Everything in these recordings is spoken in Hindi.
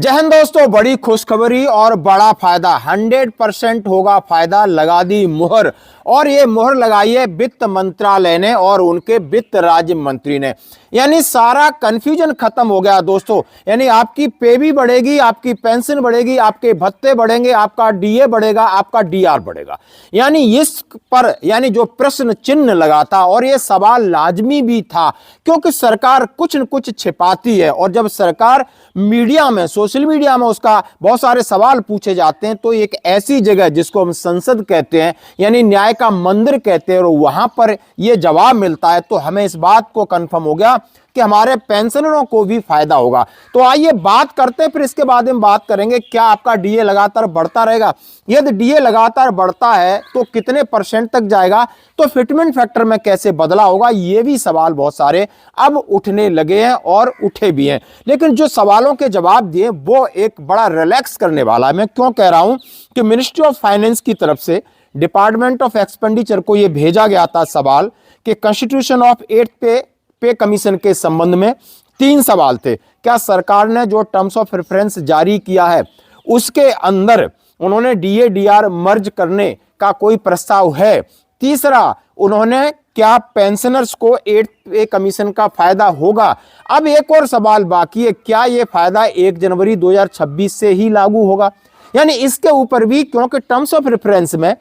जय हिंद दोस्तों, बड़ी खुशखबरी और बड़ा फायदा 100% होगा फायदा, लगा दी मुहर। और ये मुहर लगाई है वित्त मंत्रालय ने और उनके वित्त राज्य मंत्री ने। यानी सारा कंफ्यूजन खत्म हो गया दोस्तों। यानी आपकी पे भी बढ़ेगी, आपकी पेंशन बढ़ेगी, आपके भत्ते बढ़ेंगे, आपका डीए बढ़ेगा, आपका डीआर बढ़ेगा। यानी इस पर जो प्रश्न चिन्ह लगा था और ये सवाल लाजमी भी था, क्योंकि सरकार कुछ न कुछ छिपाती है और जब सरकार मीडिया में, सोशल मीडिया में उसका बहुत सारे सवाल पूछे जाते हैं तो एक ऐसी जगह जिसको हम संसद कहते हैं, यानी न्याय का मंदिर कहते हैं, और वहां पर यह जवाब मिलता है तो हमें इस बात को कंफर्म हो गया कि हमारे पेंशनरों को भी फायदा होगा। तो आइए बात करते हैं, फिर इसके बाद हम बात करेंगे क्या आपका डीए लगातार बढ़ता रहेगा। यदि डीए लगातार बढ़ता है तो कितने परसेंट तक जाएगा, तो फिटमेंट फैक्टर में कैसे बदला होगा, ये भी सवाल बहुत सारे अब उठने लगे हैं और उठे भी हैं। लेकिन जो सवालों के जवाब दिए वो एक बड़ा रिलैक्स करने वाला है। मैं क्यों कह रहा हूं कि मिनिस्ट्री ऑफ फाइनेंस की तरफ से डिपार्टमेंट ऑफ एक्सपेंडिचर को यह भेजा गया था सवाल कि कॉन्स्टिट्यूशन ऑफ 8th पे कमीशन के संबंध में 3 सवाल थे। क्या सरकार ने जो टर्म्स ऑफ रेफरेंस जारी किया है उसके अंदर उन्होंने डीए डीआर मर्ज करने का कोई प्रस्ताव है। तीसरा, उन्होंने क्या पेंशनर्स को 8th पे कमीशन का फायदा होगा। अब एक और सवाल बाकी है, क्या यह फायदा 1 जनवरी 2026 से ही लागू होगा। यानी इसके ऊपर भी, क्योंकि टर्म्स ऑफ रेफरेंस में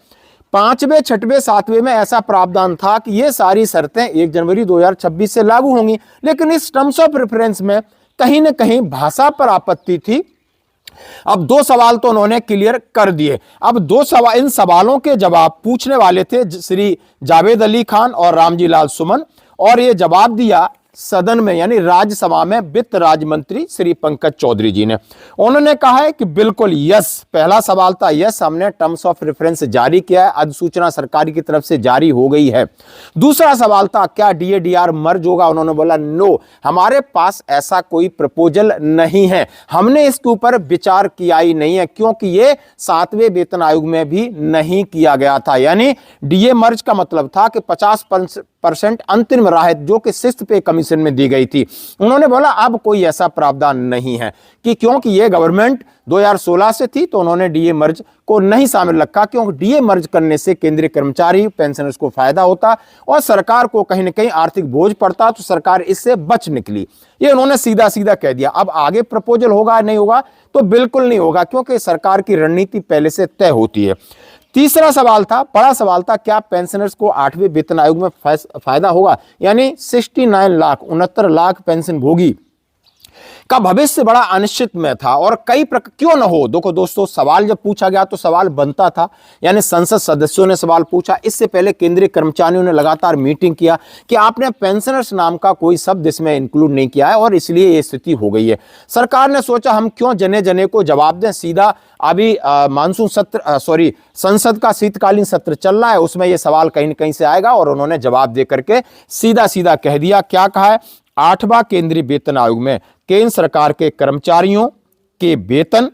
5वें, 6वें, 7वें में ऐसा प्रावधान था कि ये सारी शर्तें 1 जनवरी 2026 से लागू होंगी, लेकिन इस टर्म्स ऑफ रेफरेंस में कहीं ना कहीं भाषा पर आपत्ति थी। अब 2 सवाल तो उन्होंने क्लियर कर दिए। अब इन सवालों के जवाब पूछने वाले थे श्री जावेद अली खान और रामजी लाल सुमन, और ये जवाब दिया सदन में यानी राज्यसभा में वित्त राज्य मंत्री श्री पंकज चौधरी जी ने। उन्होंने कहा है कि बिल्कुल यस, पहला सवाल था यस, हमने टर्म्स ऑफ रेफरेंस जारी किया है, अधिसूचना सरकार की तरफ से जारी हो गई है। दूसरा सवाल था क्या डीए डीआर मर्ज होगा। उन्होंने बोला नो, हमारे पास ऐसा कोई प्रपोजल नहीं है, हमने इसके ऊपर विचार किया ही नहीं है, क्योंकि ये 7वें वेतन आयोग में भी नहीं किया गया था। यानी डीए मर्ज का मतलब था कि 50% अंतरिम राहत जो कि 6th पे कमीशन में दी गई थी। उन्होंने बोला अब कोई ऐसा प्रावधान नहीं है, कि क्योंकि ये गवर्नमेंट 2016 से थी तो उन्होंने डीए मर्ज को नहीं शामिल रखा, क्योंकि डीए मर्ज करने से केंद्रीय कर्मचारी पेंशनर्स को फायदा होता और सरकार को कहीं ना कहीं आर्थिक बोझ पड़ता, तो सरकार इससे बच निकली। ये उन्होंने सीधा सीधा कह दिया। अब आगे प्रपोजल होगा नहीं होगा, तो बिल्कुल नहीं होगा, क्योंकि सरकार की रणनीति पहले से तय होती है। तीसरा सवाल था, बड़ा सवाल था, क्या पेंशनर्स को 8वें वेतन आयोग में फायदा होगा। यानी 69 लाख पेंशन भोगी का भविष्य बड़ा अनिश्चित में था और कई क्यों न हो। देखो दोस्तों, सवाल जब पूछा गया तो सवाल बनता था, यानी संसद सदस्यों ने सवाल पूछा। इससे पहले केंद्रीय कर्मचारियों ने लगातार मीटिंग किया कि आपने पेंशनर्स नाम का कोई शब्द इसमें इंक्लूड नहीं किया है और इसलिए ये स्थिति हो गई है। सरकार ने सोचा हम क्यों जने जने को जवाब दें, सीधा अभी मानसून सत्र संसद का शीतकालीन सत्र चल रहा है, उसमें यह सवाल कहीं न कहीं से आएगा, और उन्होंने जवाब दे करके सीधा सीधा कह दिया। क्या कहा है, 8वां केंद्रीय वेतन आयोग में केंद्र सरकार के कर्मचारियों के वेतन,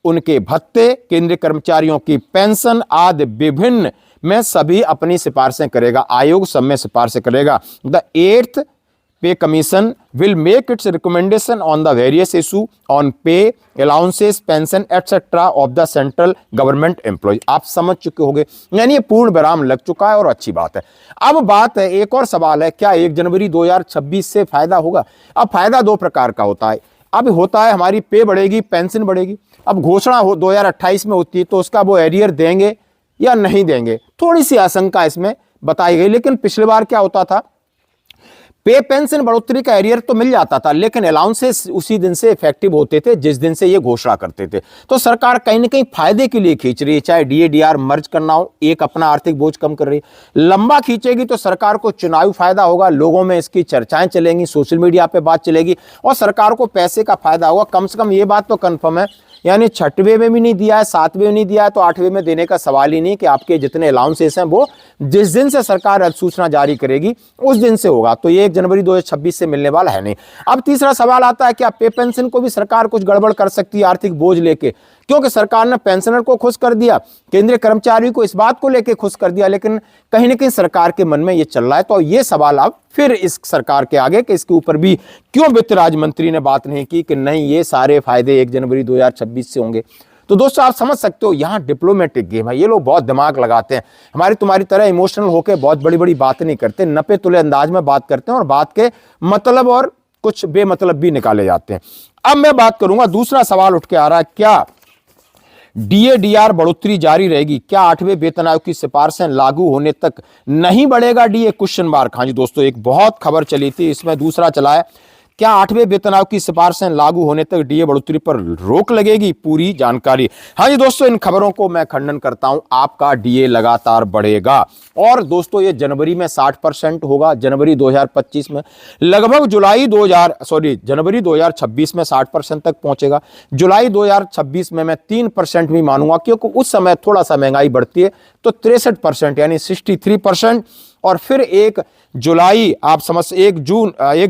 उनके भत्ते, केंद्रीय कर्मचारियों की पेंशन आदि विभिन्न में सभी अपनी सिफारिशें करेगा, आयोग सब में सिफारिशें करेगा। द 8th पे commission will make its recommendation on the various issue on pay, allowances, pension etc. of the central government employee। आप समझ चुके होंगे, यानी ये पूर्ण विराम लग चुका है और अच्छी बात है। अब बात है, एक और सवाल है, क्या 1 जनवरी 2026 से फायदा होगा। अब फायदा 2 प्रकार का होता है। अब होता है हमारी पे बढ़ेगी, पेंशन बढ़ेगी। अब घोषणा 2028 में होती है तो उसका वो एरियर देंगे या नहीं देंगे, थोड़ी सी आशंका इसमें बताई गई। लेकिन पिछली बार क्या होता था, पे पेंशन बढ़ोतरी का एरियर तो मिल जाता था, लेकिन अलाउंसेस उसी दिन से इफेक्टिव होते थे जिस दिन से ये घोषणा करते थे। तो सरकार कहीं ना कहीं फायदे के लिए खींच रही है, चाहे डीए डीआर मर्ज करना हो, एक अपना आर्थिक बोझ कम कर रही है। लंबा खींचेगी तो सरकार को चुनावी फायदा होगा, लोगों में इसकी चर्चाएं चलेंगी, सोशल मीडिया पे बात चलेगी और सरकार को पैसे का फायदा होगा। कम से कम ये बात तो कंफर्म है यानी 6वें में भी नहीं दिया है, 7वें में नहीं दिया है, तो 8वें में देने का सवाल ही नहीं कि आपके जितने अलाउंसेस हैं वो जिस दिन से सरकार अधिसूचना जारी करेगी उस दिन से होगा, तो ये 1 जनवरी 2026 से मिलने वाला है नहीं। अब तीसरा सवाल आता है, क्या पे पेंशन को भी सरकार कुछ गड़बड़ कर सकती है आर्थिक बोझ लेके, क्योंकि सरकार ने पेंशनर को खुश कर दिया, केंद्रीय कर्मचारी को इस बात को लेकर खुश कर दिया, लेकिन कहीं ना कहीं सरकार के मन में ये चल रहा है। तो ये सवाल अब फिर इस सरकार के आगे कि इसके ऊपर भी क्यों वित्त राज्य मंत्री ने बात नहीं की कि नहीं ये सारे फायदे 1 जनवरी 2026 से होंगे। तो दोस्तों आप समझ सकते हो यहाँ डिप्लोमेटिक गेम है, ये लोग बहुत दिमाग लगाते हैं, हमारी तुम्हारी तरह इमोशनल होकर बहुत बड़ी बड़ी बातें नहीं करते, नपे तुले अंदाज में बात करते हैं और बात के मतलब और कुछ बेमतलब भी निकाले जाते हैं। अब मैं बात करूंगा, दूसरा सवाल उठ के आ रहा है, क्या डीए-डीआर बढ़ोतरी जारी रहेगी, क्या 8वें वेतन आयोग की सिफारिशें लागू होने तक नहीं बढ़ेगा डीए, क्वेश्चन मार्क। हाँ जी दोस्तों, एक बहुत खबर चली थी, इसमें दूसरा चला है, क्या 8वें वेतन आयोग की सिफारिशें लागू होने तक डीए बढ़ोतरी पर रोक लगेगी, पूरी जानकारी। हाँ जी दोस्तों, इन खबरों को मैं खंडन करता हूं, आपका डीए लगातार बढ़ेगा और दोस्तों ये जनवरी में 60% होगा, जनवरी 2025 में लगभग जनवरी 2026 में 60% तक पहुंचेगा, जुलाई 2026 में मैं 3% भी मानूंगा, क्योंकि उस समय थोड़ा सा महंगाई बढ़ती है, तो 63% यानी 63%, और फिर 1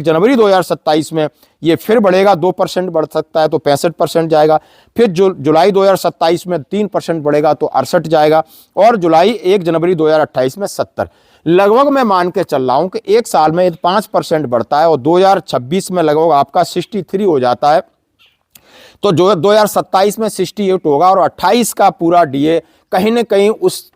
जनवरी 2027 में ये फिर बढ़ेगा, 2% बढ़ सकता है तो 65% जाएगा, फिर जुलाई 2027 में 3% बढ़ेगा तो 68 जाएगा, और 1 जनवरी 2028 में 70। लगभग मैं मान के चल रहा हूं कि एक साल में 5% बढ़ता है और 2026 में लगभग आपका 63 हो जाता है, तो जो 2027 में 68 होगा और 28 का पूरा डीए कहीं ना कहीं उस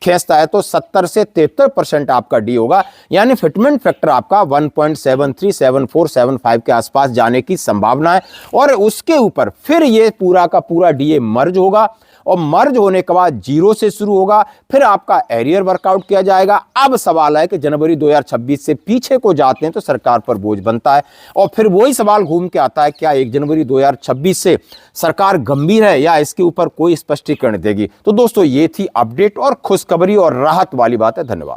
खींचता है तो 70 से 73% आपका डी होगा, यानी फिटमेंट फैक्टर आपका 1.73, 74, 75 के आसपास जाने की संभावना है। और उसके ऊपर फिर ये पूरा का पूरा डीए मर्ज होगा और मर्ज होने के बाद 0 से शुरू होगा, फिर आपका एरियर वर्कआउट किया जाएगा। अब सवाल है कि जनवरी 2026 से पीछे को जाते हैं तो सरकार पर बोझ बनता है, और फिर वही सवाल घूम के आता है, क्या 1 जनवरी 2026 से सरकार गंभीर है या इसके ऊपर कोई स्पष्टीकरण देगी। तो दोस्तों ये थी अपडेट और खुशखबरी और राहत वाली बात है। धन्यवाद।